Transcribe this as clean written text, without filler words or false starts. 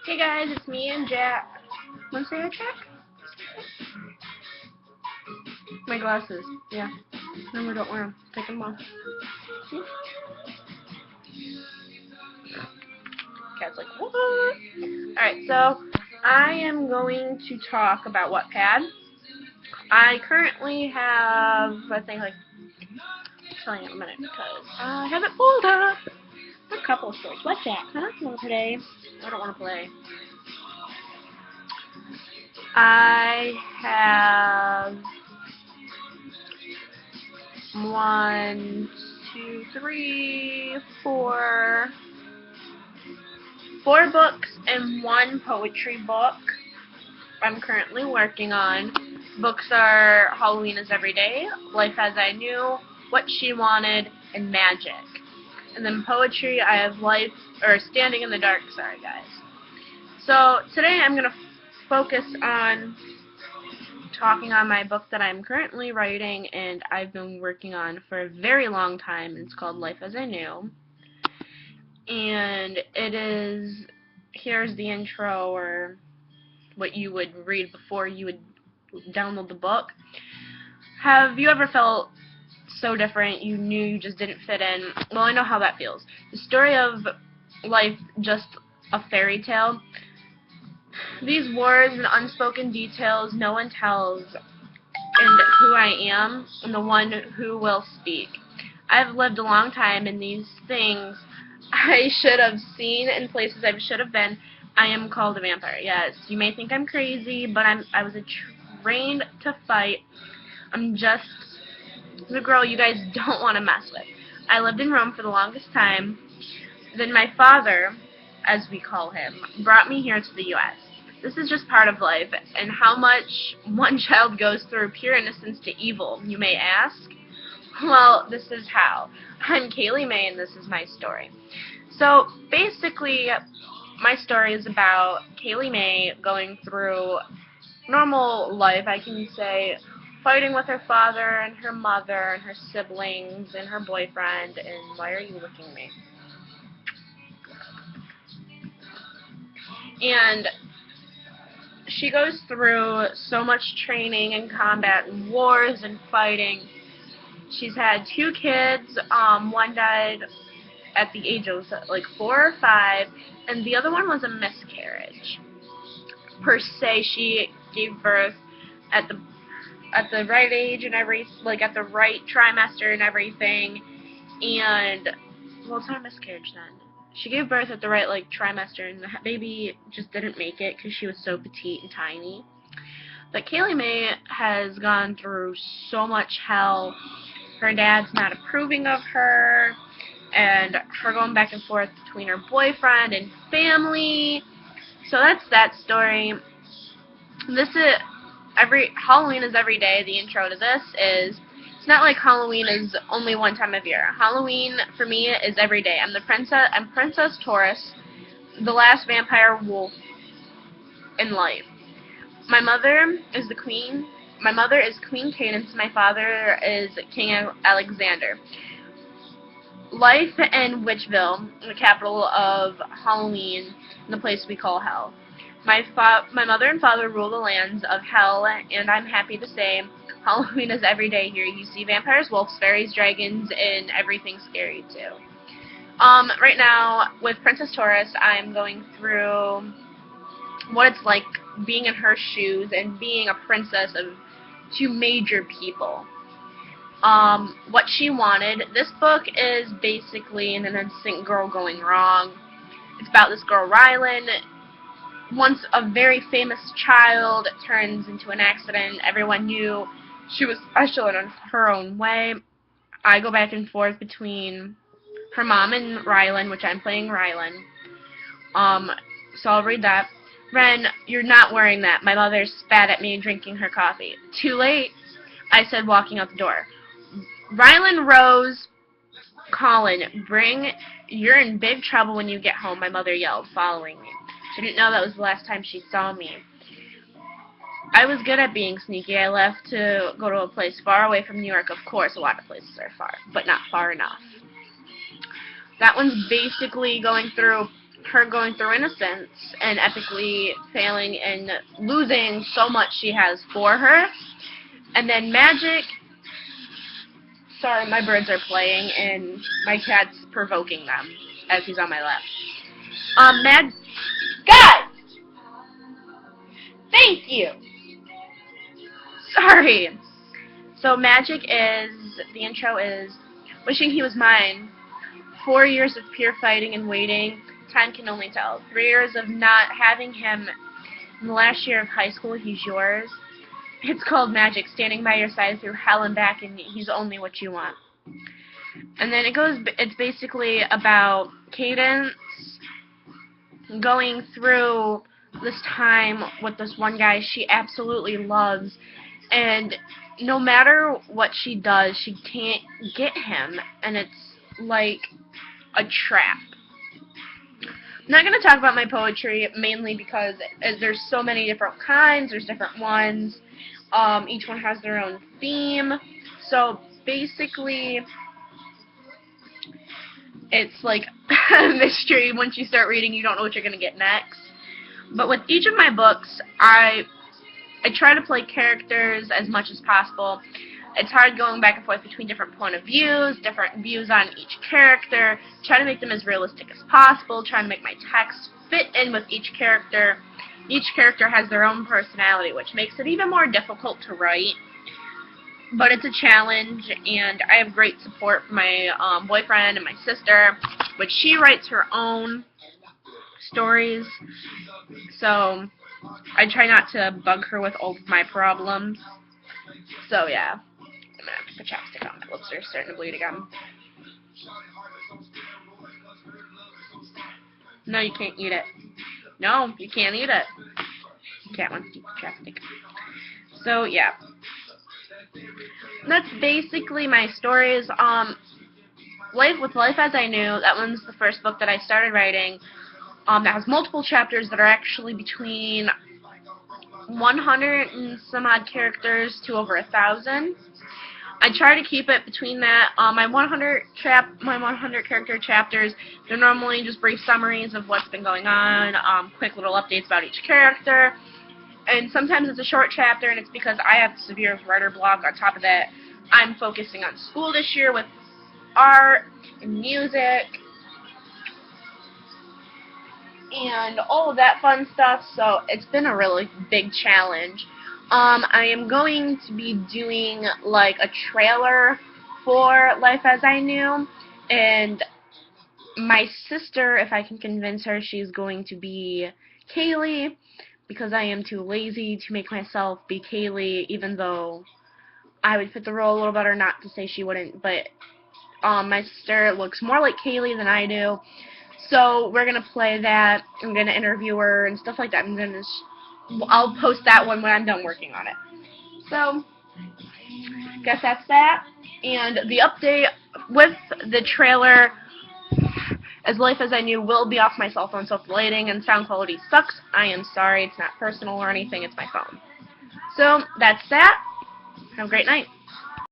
Hey guys, it's me and Jack. Want to say hi, Jack? My glasses. Yeah. Remember, don't wear them. Take them off. See? Cat's like, what? Alright, so I am going to talk about Wattpad. I currently have, I think, like, I'll tell you in a minute because I have it pulled up. A couple of stories. What, Jack? Huh? You want to play? I don't want to play. I have 4 books and 1 poetry book I'm currently working on. Books are Halloween is Every Day, Life as I Knew, What She Wanted, and Magic. And then poetry, I have Standing in the Dark. Sorry, guys. So today I'm going to focus on talking on my book that I'm currently writing and I've been working on for a very long time. It's called Life as I Knew. And it is, here's the intro, or what you would read before you would download the book. Have you ever felt so different you knew you just didn't fit in? Well, I know how that feels. The story of life, just a fairy tale. These words and unspoken details no one tells, and who I am, and the one who will speak. I've lived a long time, and these things I should have seen and places I should have been. I am called a vampire. Yes, you may think I'm crazy, but I was trained to fight. I'm just the girl you guys don't want to mess with. I lived in Rome for the longest time. Then my father, as we call him, brought me here to the U.S. This is just part of life, and how much one child goes through pure innocence to evil, you may ask? Well, this is how. I'm Kaylee May, and this is my story. So, basically, my story is about Kaylee May going through normal life, I can say, fighting with her father and her mother and her siblings and her boyfriend. And why are you looking at me? And she goes through so much training and combat and wars and fighting. She's had 2 kids. One died at the age of like 4 or 5, and the other one was a miscarriage. Per se, she gave birth at the right age and at the right trimester and everything. And well, it's not a miscarriage then. She gave birth at the right trimester, and the baby just didn't make it because she was so petite and tiny. But Kaylee May has gone through so much hell. Her dad's not approving of her, and her going back and forth between her boyfriend and family. So that's that story. This is Halloween is every day. The intro to this is, it's not like Halloween is only one time of year. Halloween for me is every day. I'm Princess Taurus, the last vampire wolf in life. My mother is the queen. My mother is Queen Cadence. My father is King Alexander. Life in Witchville, the capital of Halloween, the place we call hell. My mother and father rule the lands of hell, and I'm happy to say Halloween is every day here. You see vampires, wolves, fairies, dragons, and everything scary too. Right now, with Princess Taurus, I'm going through what it's like being in her shoes and being a princess of 2 major people. What She Wanted. This book is basically an innocent girl going wrong. It's about this girl, Rylan. Once a very famous child turns into an accident. Everyone knew she was special in her own way. I go back and forth between her mom and Rylan, which I'm playing Rylan. So I'll read that. Ren, you're not wearing that. My mother spat at me drinking her coffee. Too late, I said, walking out the door. Rylan rose. Colin, you're in big trouble when you get home, my mother yelled, following me. She didn't know that was the last time she saw me. I was good at being sneaky. I left to go to a place far away from New York. Of course, a lot of places are far, but not far enough. That one's basically going through her going through innocence and epically failing and losing so much she has for her. And then Magic, sorry, my birds are playing and my cat's provoking them as he's on my lap. Guys! Thank you! Sorry. So Magic the intro is, wishing he was mine. 4 years of pure fighting and waiting, time can only tell. 3 years of not having him. In the last year of high school, he's yours. It's called Magic, standing by your side through hell and back, and he's only what you want. And then it's basically about Cadence going through this time with this one guy she absolutely loves, and no matter what she does, she can't get him, and it's like a trap. I'm not going to talk about my poetry, mainly because there's so many different kinds, there's different ones, each one has their own theme, so basically it's like a mystery. Once you start reading, you don't know what you're going to get next. But with each of my books, I try to play characters as much as possible. It's hard going back and forth between different point of views, different views on each character, trying to make them as realistic as possible, trying to make my text fit in with each character. Each character has their own personality, which makes it even more difficult to write. But it's a challenge, and I have great support from my boyfriend and my sister, which she writes her own stories, so I try not to bug her with all of my problems. So yeah, I'm gonna have to put chapstick on. My lips are starting to bleed again. No, you can't eat it. No, you can't eat it. The cat wants to eat the chapstick. So yeah, that's basically my stories. Life as I Knew, that one's the first book that I started writing. That has multiple chapters that are actually between 100 and some odd characters to over 1,000. I try to keep it between that. My 100 character chapters, they're normally just brief summaries of what's been going on, quick little updates about each character. And sometimes it's a short chapter, and it's because I have severe writer block. On top of that, I'm focusing on school this year with art and music and all of that fun stuff, so it's been a really big challenge. I am going to be doing like a trailer for Life as I Knew, and my sister, if I can convince her, she's going to be Kaylee, because I am too lazy to make myself be Kaylee, even though I would fit the role a little better, not to say she wouldn't, but my sister looks more like Kaylee than I do. So we're going to play that. I'm going to interview her and stuff like that. I'll post that one when I'm done working on it. So, guess that's that. And the update with the trailer, as Life as I Knew, will be off my cell phone, so if the lighting and sound quality sucks, I am sorry. It's not personal or anything. It's my phone. So, that's that. Have a great night.